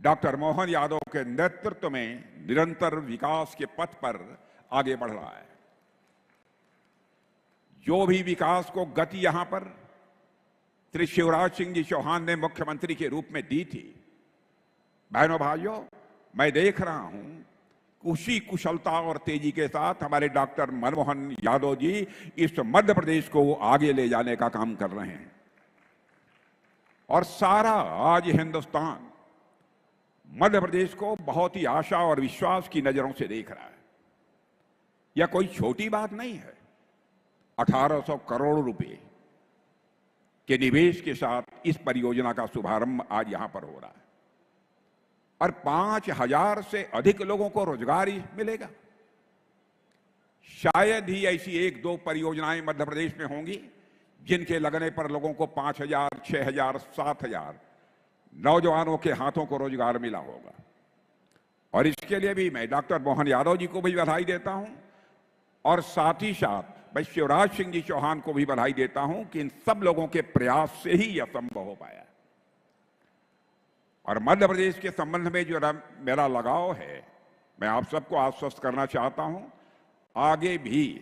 Doctor Mohan Yadav के नेतृत्व में निरंतर विकास के पथ पर आगे बढ़ रहा है। जो भी विकास को गति यहां पर श्री शिवराज सिंह जी चौहान ने मुख्यमंत्री के रूप में दी थी, बहनों भाइयों, मैं देख रहा हूं उसी कुशलता और तेजी के साथ हमारे डॉक्टर मनमोहन यादव जी इस मध्य प्रदेश को आगे ले जाने का काम कर रहे हैं। और सारा आज हिंदुस्तान मध्य प्रदेश को बहुत ही आशा और विश्वास की नजरों से देख रहा है। यह कोई छोटी बात नहीं है। 1800 करोड़ रुपए के निवेश के साथ इस परियोजना का शुभारंभ आज यहां पर हो रहा है और 5000 से अधिक लोगों को रोजगार मिलेगा। शायद ही ऐसी 1-2 परियोजनाएं मध्य प्रदेश में होंगी जिनके लगने पर लोगों को 5000, 6000, 7000 नौजवानों के हाथों को रोजगार मिला होगा। और इसके लिए भी मैं डॉक्टर मोहन यादव जी को भी बधाई देता हूं और साथ ही साथ मैं शिवराज सिंह जी चौहान को भी बधाई देता हूं कि इन सब लोगों के प्रयास से ही यह संभव हो पाया। और मध्य प्रदेश के संबंध में जो मेरा लगाव है, मैं आप सबको आश्वस्त करना चाहता हूं, आगे भी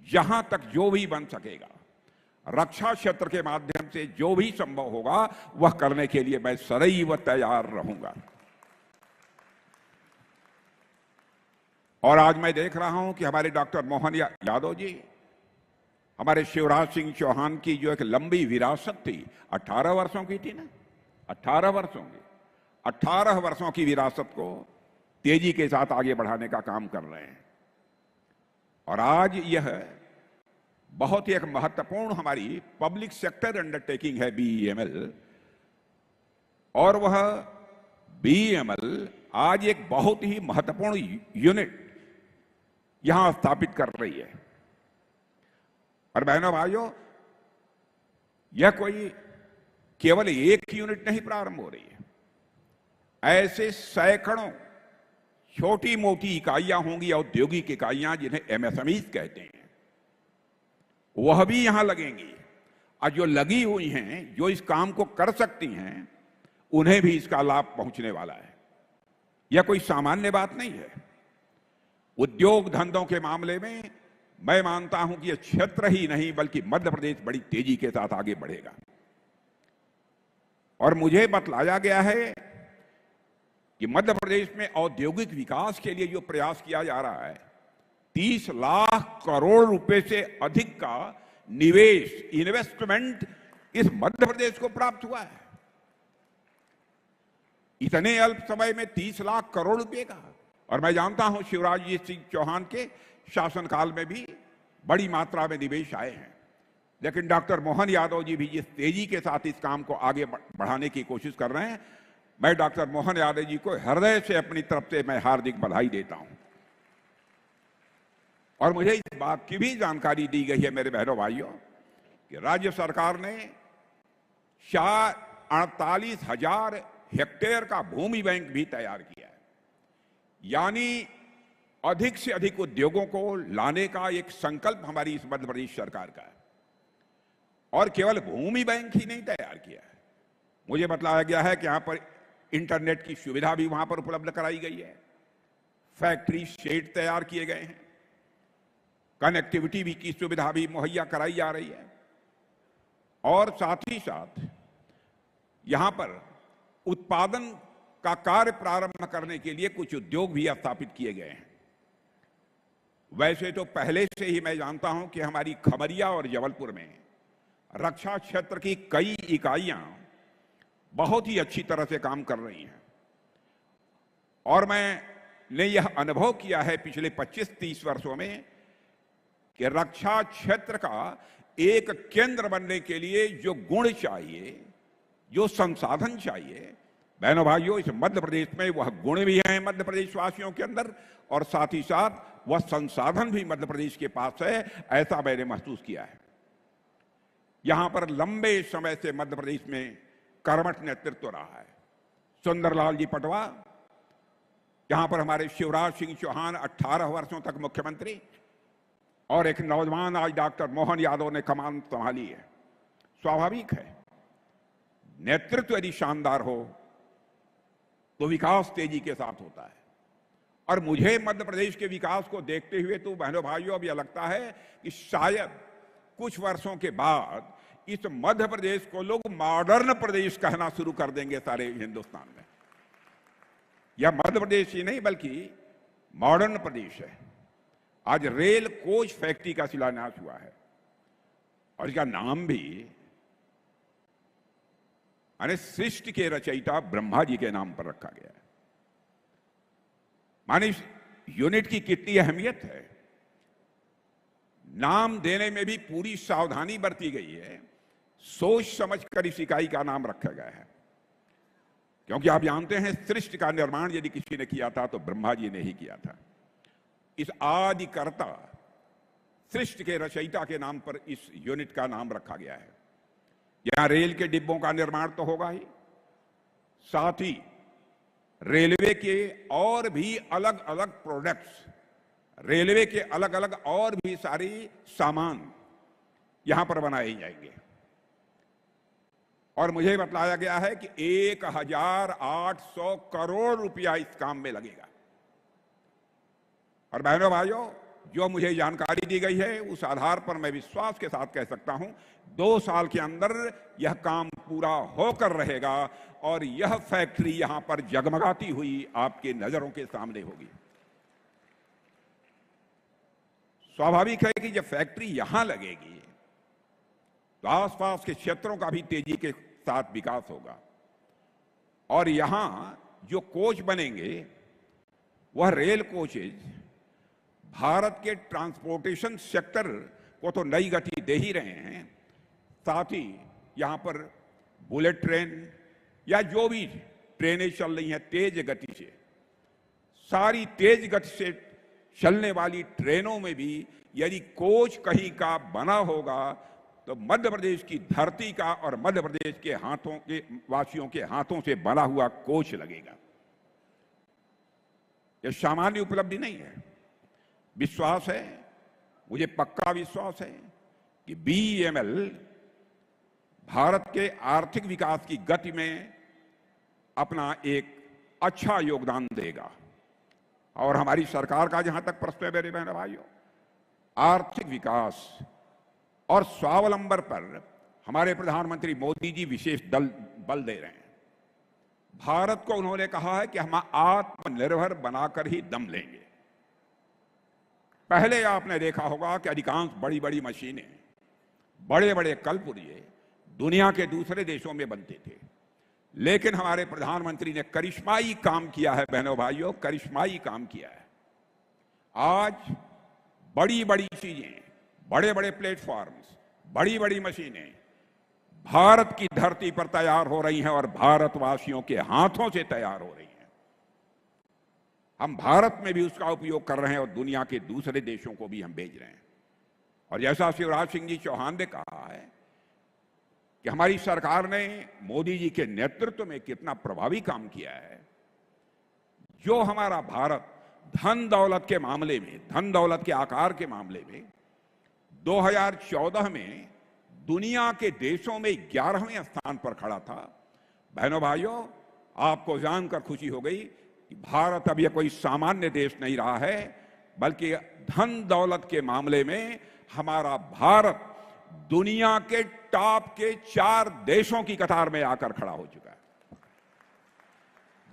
जहां तक जो भी बन सकेगा, रक्षा क्षेत्र के माध्यम से जो भी संभव होगा वह करने के लिए मैं सदैव तैयार रहूंगा। और आज मैं देख रहा हूं कि हमारे डॉक्टर मोहन यादव जी, हमारे शिवराज सिंह चौहान की जो एक लंबी विरासत थी, 18 वर्षों की थी ना, 18 वर्षों की, 18 वर्षों की विरासत को तेजी के साथ आगे बढ़ाने का काम कर रहे हैं। और आज यह बहुत ही एक महत्वपूर्ण हमारी पब्लिक सेक्टर अंडरटेकिंग है बीईएमएल, और वह बीईएमएल आज एक बहुत ही महत्वपूर्ण यूनिट यहां स्थापित कर रही है। और बहनों भाइयों, यह कोई केवल एक यूनिट नहीं प्रारंभ हो रही है, ऐसे सैकड़ों छोटी मोटी इकाइयां होंगी, औद्योगिक इकाइयां जिन्हें एमएसएमईज कहते हैं, वह भी यहां लगेंगी। और जो लगी हुई हैं, जो इस काम को कर सकती हैं, उन्हें भी इसका लाभ पहुंचने वाला है। यह कोई सामान्य बात नहीं है। उद्योग धंधों के मामले में मैं मानता हूं कि यह क्षेत्र ही नहीं बल्कि मध्य प्रदेश बड़ी तेजी के साथ आगे बढ़ेगा। और मुझे बतलाया गया है कि मध्य प्रदेश में औद्योगिक विकास के लिए जो प्रयास किया जा रहा है, 30 लाख करोड़ रुपए से अधिक का निवेश, इन्वेस्टमेंट इस मध्य प्रदेश को प्राप्त हुआ है। इतने अल्प समय में 30 लाख करोड़ रुपए का। और मैं जानता हूं शिवराज जी सिंह चौहान के शासनकाल में भी बड़ी मात्रा में निवेश आए हैं, लेकिन डॉक्टर मोहन यादव जी भी जिस तेजी के साथ इस काम को आगे बढ़ाने की कोशिश कर रहे हैं, मैं डॉक्टर मोहन यादव जी को हृदय से अपनी तरफ से मैं हार्दिक बधाई देता हूं। और मुझे इस बात की भी जानकारी दी गई है मेरे बहनों भाइयों कि राज्य सरकार ने 48,000 हेक्टेयर का भूमि बैंक भी तैयार किया है। यानी अधिक से अधिक उद्योगों को लाने का एक संकल्प हमारी इस मध्य प्रदेश सरकार का है। और केवल भूमि बैंक ही नहीं तैयार किया है, मुझे बताया गया है कि यहां पर इंटरनेट की सुविधा भी वहां पर उपलब्ध कराई गई है, फैक्ट्री शेड तैयार किए गए हैं, कनेक्टिविटी भी की सुविधा भी मुहैया कराई जा रही है। और साथ ही साथ यहां पर उत्पादन का कार्य प्रारंभ करने के लिए कुछ उद्योग भी स्थापित किए गए हैं। वैसे तो पहले से ही मैं जानता हूं कि हमारी खमरिया और जबलपुर में रक्षा क्षेत्र की कई इकाइयां बहुत ही अच्छी तरह से काम कर रही हैं। और मैंने यह अनुभव किया है पिछले 25-30 वर्षों में कि रक्षा क्षेत्र का एक केंद्र बनने के लिए जो गुण चाहिए, जो संसाधन चाहिए, बहनों भाइयों, इस मध्य प्रदेश में वह गुण भी हैं मध्य प्रदेश वासियों के अंदर, और साथ ही साथ वह संसाधन भी मध्य प्रदेश के पास है, ऐसा मैंने महसूस किया है। यहां पर लंबे समय से मध्य प्रदेश में कर्मठ नेतृत्व रहा है। सुंदरलाल जी पटवा, यहां पर हमारे शिवराज सिंह चौहान 18 वर्षों तक मुख्यमंत्री, और एक नौजवान आज डॉक्टर मोहन यादव ने कमान संभाली है। स्वाभाविक है, नेतृत्व यदि शानदार हो तो विकास तेजी के साथ होता है। और मुझे मध्य प्रदेश के विकास को देखते हुए तो बहनों भाइयों अब यह लगता है कि शायद कुछ वर्षों के बाद इस मध्य प्रदेश को लोग मॉडर्न प्रदेश कहना शुरू कर देंगे सारे हिंदुस्तान में। यह मध्य प्रदेश ही नहीं बल्कि मॉडर्न प्रदेश है। आज रेल कोच फैक्ट्री का शिलान्यास हुआ है और इसका नाम भी माने सृष्टि के रचयिता ब्रह्मा जी के नाम पर रखा गया है। माने इस यूनिट की कितनी अहमियत है, नाम देने में भी पूरी सावधानी बरती गई है। सोच समझकर इस इकाई का नाम रखा गया है, क्योंकि आप जानते हैं सृष्टि का निर्माण यदि किसी ने किया था तो ब्रह्मा जी ने ही किया था। इस आदिकर्ता सृष्टि के रचयिता के नाम पर इस यूनिट का नाम रखा गया है। यहां रेल के डिब्बों का निर्माण तो होगा ही, साथ ही रेलवे के और भी अलग अलग प्रोडक्ट्स, रेलवे के अलग अलग और भी सारी सामान यहां पर बनाए जाएंगे। और मुझे बताया गया है कि 1800 करोड़ रुपया इस काम में लगेगा। और बहनों भाइयों, जो मुझे जानकारी दी गई है उस आधार पर मैं विश्वास के साथ कह सकता हूं 2 साल के अंदर यह काम पूरा होकर रहेगा और यह फैक्ट्री यहां पर जगमगाती हुई आपके नजरों के सामने होगी। स्वाभाविक है कि जब फैक्ट्री यहां लगेगी तो आसपास के क्षेत्रों का भी तेजी के साथ विकास होगा। और यहां जो कोच बनेंगे वह रेल कोचेज भारत के ट्रांसपोर्टेशन सेक्टर को तो नई गति दे ही रहे हैं, साथ ही यहां पर बुलेट ट्रेन या जो भी ट्रेनें चल रही हैं तेज गति से, सारी तेज गति से चलने वाली ट्रेनों में भी यदि कोच कहीं का बना होगा तो मध्य प्रदेश की धरती का और मध्य प्रदेश के हाथों के वासियों के हाथों से बना हुआ कोच लगेगा। यह सामान्य उपलब्धि नहीं है। विश्वास है, मुझे पक्का विश्वास है कि बीईएमएल भारत के आर्थिक विकास की गति में अपना एक अच्छा योगदान देगा। और हमारी सरकार का जहां तक प्रश्न है मेरे बहनों भाइयों, आर्थिक विकास और स्वावलंबन पर हमारे प्रधानमंत्री मोदी जी विशेष बल दे रहे हैं। भारत को उन्होंने कहा है कि हम आत्मनिर्भर बनाकर ही दम लेंगे। पहले आपने देखा होगा कि अधिकांश बड़ी बड़ी मशीनें, बड़े बड़े कलपुर्जे दुनिया के दूसरे देशों में बनते थे, लेकिन हमारे प्रधानमंत्री ने करिश्माई काम किया है बहनों भाइयों, करिश्माई काम किया है। आज बड़ी बड़ी चीजें, बड़े बड़े प्लेटफॉर्म्स, बड़ी बड़ी मशीनें भारत की धरती पर तैयार हो रही हैं और भारतवासियों के हाथों से तैयार हो रही हैं। हम भारत में भी उसका उपयोग कर रहे हैं और दुनिया के दूसरे देशों को भी हम भेज रहे हैं। और जैसा शिवराज सिंह जी चौहान ने कहा है कि हमारी सरकार ने मोदी जी के नेतृत्व में कितना प्रभावी काम किया है। जो हमारा भारत धन दौलत के मामले में, धन दौलत के आकार के मामले में 2014 में दुनिया के देशों में 11वें स्थान पर खड़ा था, बहनों भाइयों आपको जानकर खुशी हो गई कि भारत अब यह कोई सामान्य देश नहीं रहा है, बल्कि धन दौलत के मामले में हमारा भारत दुनिया के टॉप के 4 देशों की कतार में आकर खड़ा हो चुका है।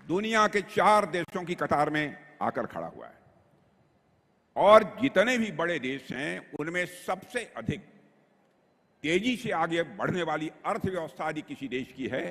दुनिया के 4 देशों की कतार में आकर खड़ा हुआ है। और जितने भी बड़े देश हैं उनमें सबसे अधिक तेजी से आगे बढ़ने वाली अर्थव्यवस्था यदि किसी देश की है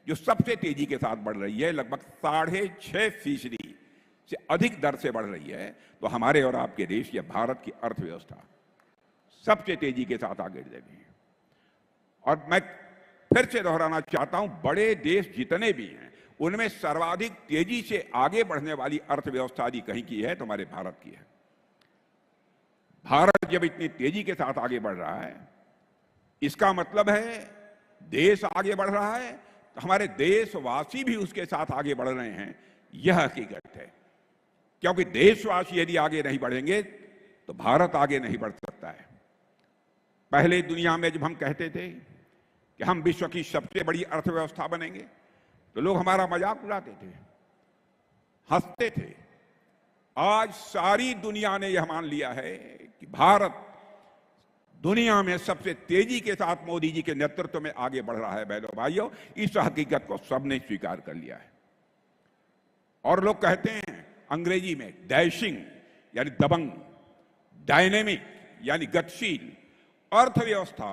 जो सबसे तेजी के साथ बढ़ रही है, लगभग 6.5% से अधिक दर से बढ़ रही है, तो हमारे और आपके देश या भारत की अर्थव्यवस्था सबसे तेजी के साथ आगे बढ़ रही है। और मैं फिर से दोहराना चाहता हूं, बड़े देश जितने भी हैं उनमें सर्वाधिक तेजी से आगे बढ़ने वाली अर्थव्यवस्था यदि कहीं की है तो हमारे भारत की है। भारत जब इतनी तेजी के साथ आगे बढ़ रहा है, इसका मतलब है देश आगे बढ़ रहा है तो हमारे देशवासी भी उसके साथ आगे बढ़ रहे हैं। यह हकीकत है, क्योंकि देशवासी यदि आगे नहीं बढ़ेंगे तो भारत आगे नहीं बढ़ सकता है। पहले दुनिया में जब हम कहते थे कि हम विश्व की सबसे बड़ी अर्थव्यवस्था बनेंगे तो लोग हमारा मजाक उड़ाते थे। हंसते थे। आज सारी दुनिया ने यह मान लिया है कि भारत दुनिया में सबसे तेजी के साथ मोदी जी के नेतृत्व में आगे बढ़ रहा है। बहनों भाइयों, इस हकीकत को सबने स्वीकार कर लिया है। और लोग कहते हैं अंग्रेजी में डैशिंग यानी दबंग, डायनेमिक यानी गतिशील अर्थव्यवस्था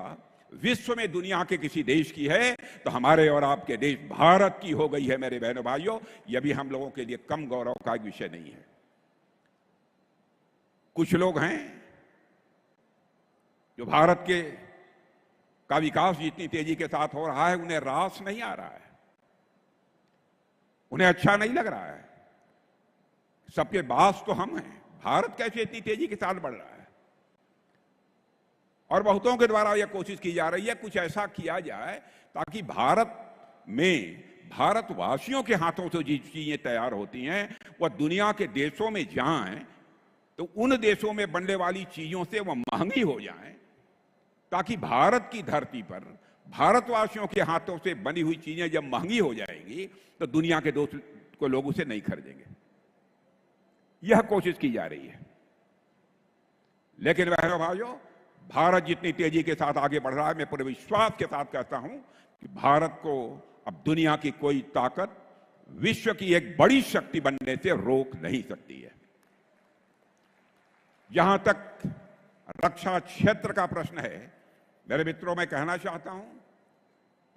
विश्व में दुनिया के किसी देश की है तो हमारे और आपके देश भारत की हो गई है। मेरे बहनों भाइयों, यह भी हम लोगों के लिए कम गौरव का एक विषय नहीं है। कुछ लोग हैं जो भारत के का विकास जितनी तेजी के साथ हो रहा है उन्हें रास नहीं आ रहा है, उन्हें अच्छा नहीं लग रहा है। सबके बास तो हम हैं, भारत कैसे इतनी तेजी के साथ बढ़ रहा है। और बहुतों के द्वारा यह कोशिश की जा रही है कुछ ऐसा किया जाए ताकि भारत में भारतवासियों के हाथों से जो चीजें तैयार होती हैं वह दुनिया के देशों में जाएं तो उन देशों में बनने वाली चीजों से वह महंगी हो जाएं, ताकि भारत की धरती पर भारतवासियों के हाथों से बनी हुई चीजें जब महंगी हो जाएंगी तो दुनिया के दोस्त को लोग उसे नहीं खरीदेंगे। यह कोशिश की जा रही है। लेकिन बहनों भाइयों, भारत जितनी तेजी के साथ आगे बढ़ रहा है, मैं पूरे विश्वास के साथ कहता हूं कि भारत को अब दुनिया की कोई ताकत विश्व की एक बड़ी शक्ति बनने से रोक नहीं सकती है। जहां तक रक्षा क्षेत्र का प्रश्न है, मेरे मित्रों, मैं कहना चाहता हूं,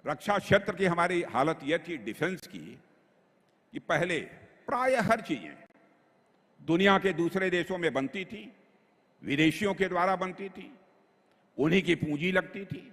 रक्षा क्षेत्र की हमारी हालत यह थी डिफेंस की कि पहले प्राय हर चीजें दुनिया के दूसरे देशों में बनती थी, विदेशियों के द्वारा बनती थी, उन्हीं की पूंजी लगती थी,